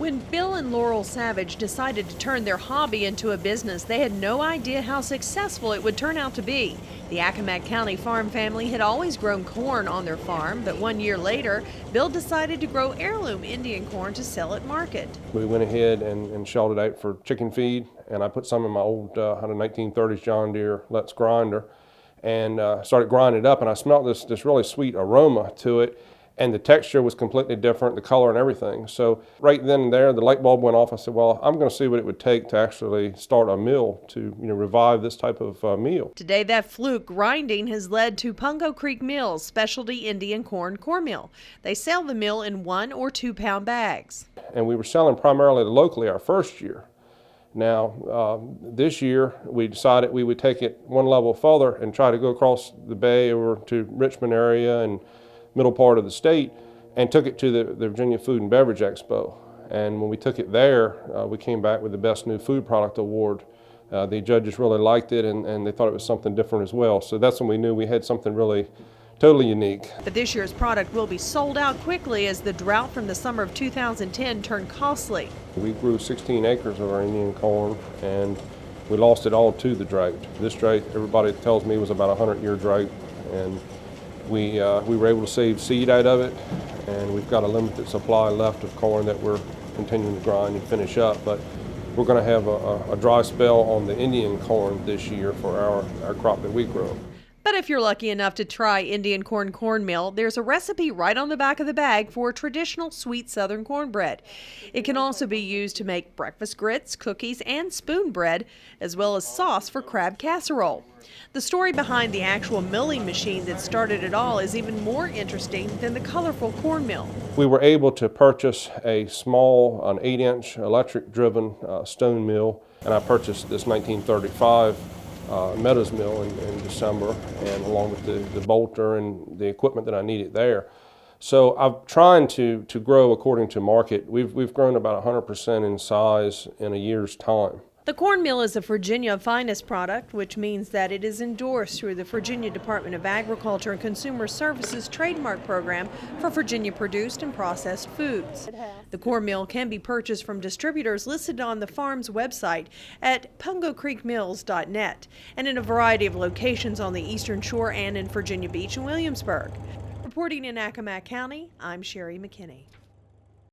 When Bill and Laurel Savage decided to turn their hobby into a business, they had no idea how successful it would turn out to be. The Accomack County farm family had always grown corn on their farm, but 1 year later, Bill decided to grow heirloom Indian corn to sell at market. We went ahead and shelled it out for chicken feed, and I put some in my old 1930s John Deere Let's grinder and started grinding it up, and I smelled this really sweet aroma to it. And the texture was completely different, the color and everything. So right then and there, the light bulb went off. I said, well, I'm going to see what it would take to actually start a mill to revive this type of meal. Today, that fluke grinding has led to Pungo Creek Mill's specialty Indian cornmeal. They sell the meal in 1 or 2 pound bags. And we were selling primarily locally our first year. Now, this year, we decided we would take it one level further and try to go across the bay over to Richmond area and middle part of the state, and took it to the Virginia Food and Beverage Expo. And when we took it there, we came back with the Best New Food Product Award. The judges really liked it, and they thought it was something different as well. So that's when we knew we had something really totally unique. But this year's product will be sold out quickly as the drought from the summer of 2010 turned costly. We grew 16 acres of our Indian corn, and we lost it all to the drought. This drought, everybody tells me, was about a 100-year drought, and we were able to save seed out of it, and we've got a limited supply left of corn that we're continuing to grind and finish up. But we're going to have a dry spell on the Indian corn this year for our crop that we grow. But if you're lucky enough to try Indian cornmeal, there's a recipe right on the back of the bag for traditional sweet Southern cornbread. It can also be used to make breakfast grits, cookies, and spoon bread, as well as sauce for crab casserole. The story behind the actual milling machine that started it all is even more interesting than the colorful cornmeal. We were able to purchase an 8-inch electric-driven stone mill, and I purchased this 1935 Meadows mill in December, and along with the bolter and the equipment that I needed there. So I'm trying to grow according to market. We've grown about 100% in size in a year's time. The cornmeal is a Virginia Finest product, which means that it is endorsed through the Virginia Department of Agriculture and Consumer Services trademark program for Virginia produced and processed foods. The cornmeal can be purchased from distributors listed on the farm's website at pungocreekmills.net and in a variety of locations on the Eastern Shore and in Virginia Beach and Williamsburg. Reporting in Accomack County, I'm Sherry McKinney.